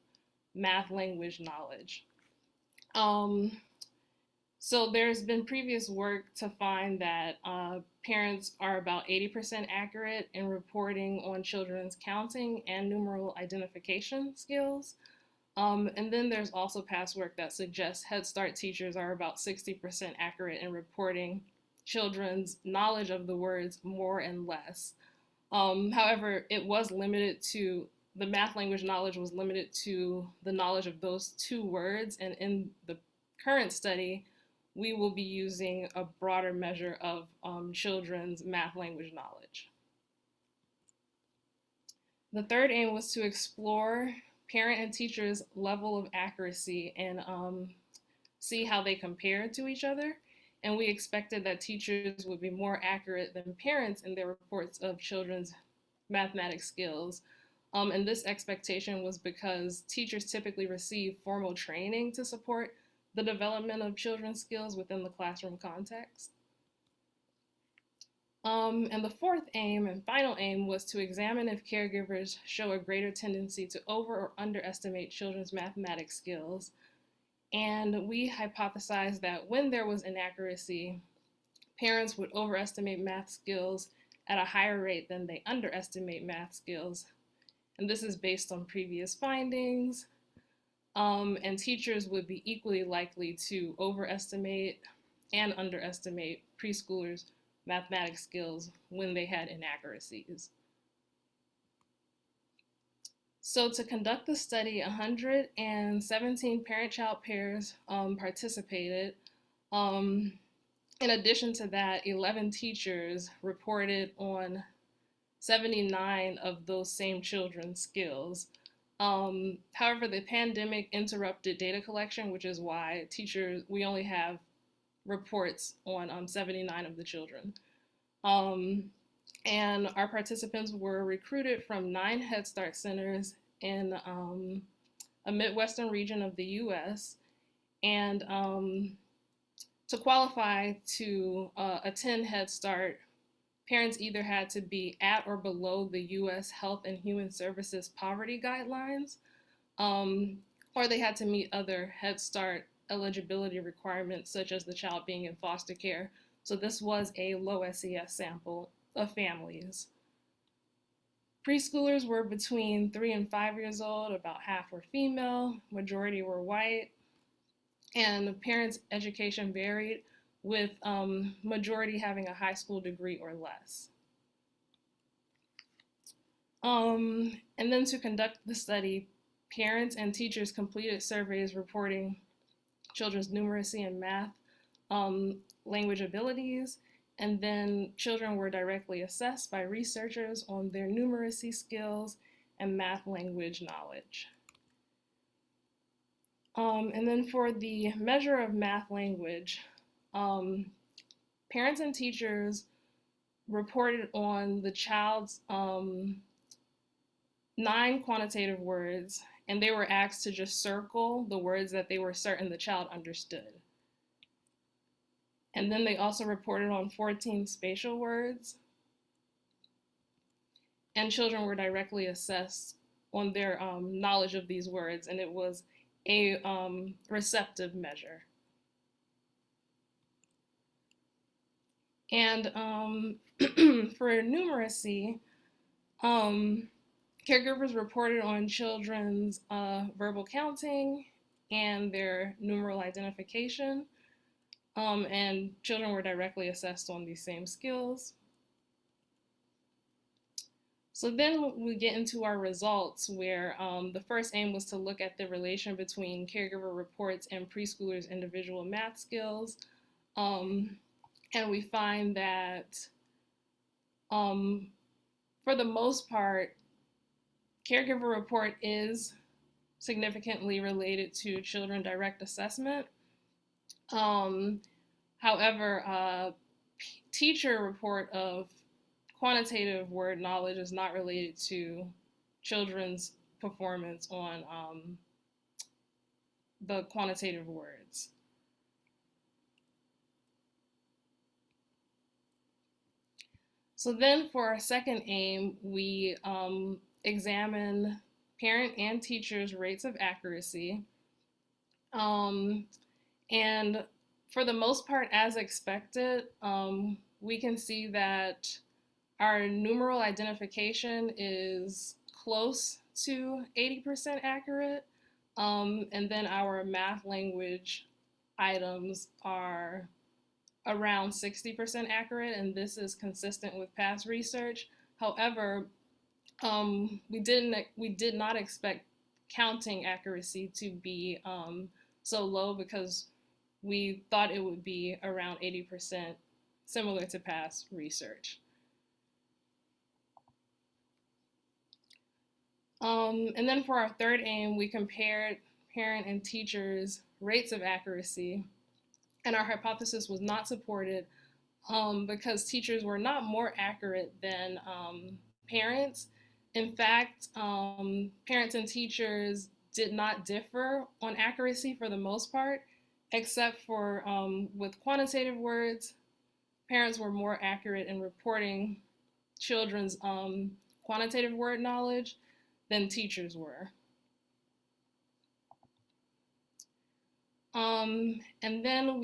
math language knowledge. So there's been previous work to find that parents are about 80% accurate in reporting on children's counting and numeral identification skills. And then there's also past work that suggests Head Start teachers are about 60% accurate in reporting children's knowledge of the words more and less. However, it was limited to, the math language knowledge was limited to the knowledge of those 2 words, and in the current study, we will be using a broader measure of children's math language knowledge. The third aim was to explore parent and teachers' level of accuracy and see how they compared to each other. And we expected that teachers would be more accurate than parents in their reports of children's mathematics skills. And this expectation was because teachers typically receive formal training to support the development of children's skills within the classroom context. And the fourth aim and final aim was to examine if caregivers show a greater tendency to over or underestimate children's mathematics skills. And we hypothesized that when there was inaccuracy, parents would overestimate math skills at a higher rate than they underestimate math skills. And this is based on previous findings. And teachers would be equally likely to overestimate and underestimate preschoolers' mathematics skills when they had inaccuracies. So to conduct the study, 117 parent-child pairs participated. In addition to that, 11 teachers reported on 79 of those same children's skills. However, the pandemic interrupted data collection, which is why we only have reports on 79 of the children. And our participants were recruited from 9 Head Start centers in a Midwestern region of the US. And to qualify to attend Head Start, parents either had to be at or below the US Health and Human Services poverty guidelines, or they had to meet other Head Start eligibility requirements, such as the child being in foster care. So this was a low SES sample of families. Preschoolers were between 3 and 5 years old, about half were female, majority were white, and the parents' education varied, with majority having a high school degree or less. And then to conduct the study, parents and teachers completed surveys reporting children's numeracy and math language abilities, and then children were directly assessed by researchers on their numeracy skills and math language knowledge. And then for the measure of math language, parents and teachers reported on the child's 9 quantitative words, and they were asked to just circle the words that they were certain the child understood. And then they also reported on 14 spatial words. And children were directly assessed on their knowledge of these words, and it was a receptive measure. And for numeracy, caregivers reported on children's verbal counting and their numeral identification, and children were directly assessed on these same skills. So then we get into our results, where the first aim was to look at the relation between caregiver reports and preschoolers' individual math skills. And we find that for the most part, caregiver report is significantly related to children direct assessment. However, teacher report of quantitative word knowledge is not related to children's performance on the quantitative words. So then for our second aim, we examine parent and teachers' rates of accuracy. And for the most part, as expected, we can see that our numeral identification is close to 80% accurate. And then our math language items are around 60% accurate, and this is consistent with past research. However, we did not expect counting accuracy to be so low, because we thought it would be around 80%, similar to past research. And then for our third aim, we compared parent and teachers' rates of accuracy, and our hypothesis was not supported because teachers were not more accurate than parents. In fact, parents and teachers did not differ on accuracy for the most part, except for with quantitative words. Parents were more accurate in reporting children's quantitative word knowledge than teachers were. And then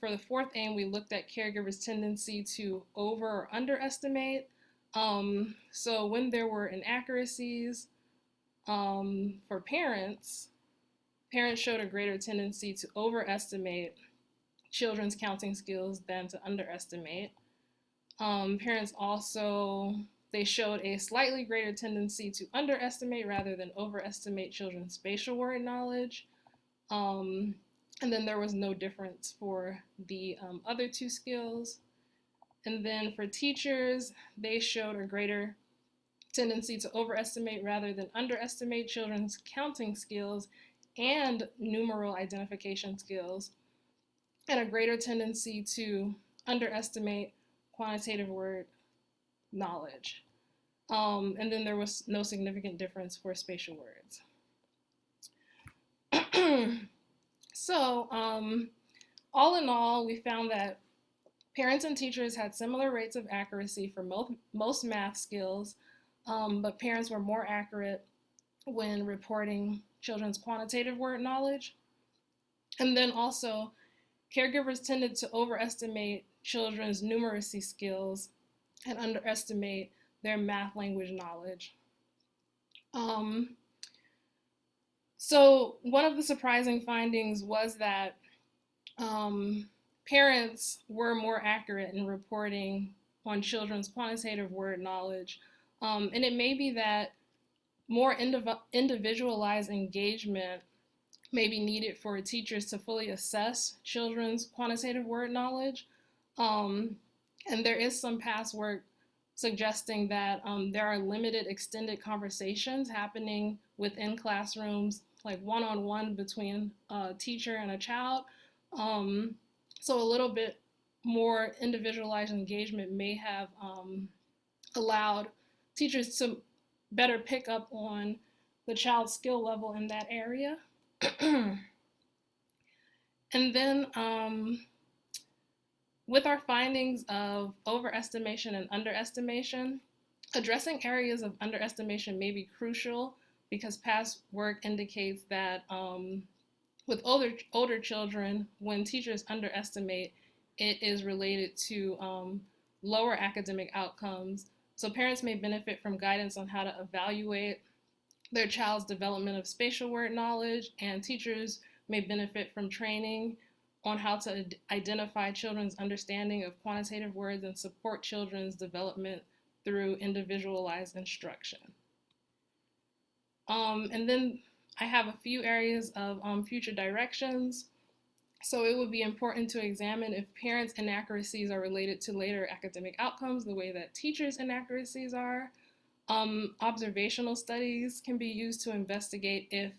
for the fourth aim, we looked at caregivers' tendency to over or underestimate. So when there were inaccuracies for parents showed a greater tendency to overestimate children's counting skills than to underestimate. Parents also, they showed a slightly greater tendency to underestimate rather than overestimate children's spatial word knowledge. And then there was no difference for the other two skills. And then for teachers, they showed a greater tendency to overestimate rather than underestimate children's counting skills and numeral identification skills, and a greater tendency to underestimate quantitative word knowledge. And then there was no significant difference for spatial words. So all in all, we found that parents and teachers had similar rates of accuracy for most math skills, but parents were more accurate when reporting children's quantitative word knowledge. And then also, caregivers tended to overestimate children's numeracy skills and underestimate their math language knowledge. So one of the surprising findings was that parents were more accurate in reporting on children's quantitative word knowledge. And it may be that more individualized engagement may be needed for teachers to fully assess children's quantitative word knowledge. And there is some past work suggesting that there are limited extended conversations happening within classrooms, like one-on-one between a teacher and a child. So a little bit more individualized engagement may have allowed teachers to better pick up on the child's skill level in that area. And then With our findings of overestimation and underestimation, addressing areas of underestimation may be crucial because past work indicates that with older children, when teachers underestimate, it is related to lower academic outcomes. So parents may benefit from guidance on how to evaluate their child's development of spatial word knowledge, and teachers may benefit from training on how to identify children's understanding of quantitative words and support children's development through individualized instruction. And then I have a few areas of future directions. So it would be important to examine if parents' inaccuracies are related to later academic outcomes, the way that teachers' inaccuracies are. Observational studies can be used to investigate if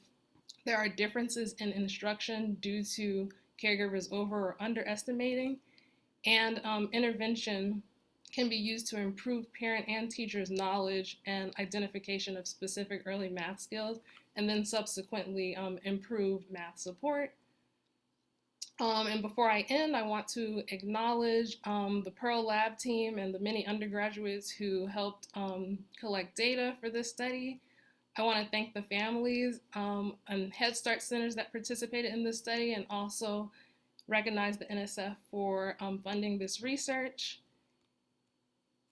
there are differences in instruction due to caregivers over or underestimating. And intervention can be used to improve parent and teachers' knowledge and identification of specific early math skills, and then subsequently improve math support. And before I end, I want to acknowledge the Pearl Lab team and the many undergraduates who helped collect data for this study. I want to thank the families and Head Start centers that participated in this study, and also recognize the NSF for funding this research.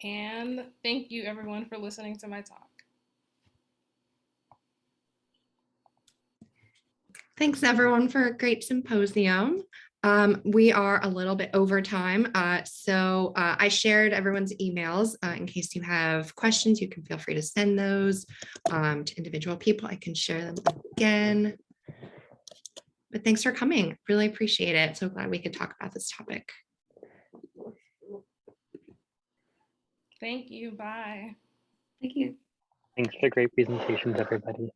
And thank you everyone for listening to my talk. Thanks everyone for a great symposium. We are a little bit over time, so I shared everyone's emails. In case you have questions, you can feel free to send those to individual people. I can share them again. But thanks for coming. Really appreciate it. So glad we could talk about this topic. Thank you. Bye. Thank you. Thanks for great presentations, everybody.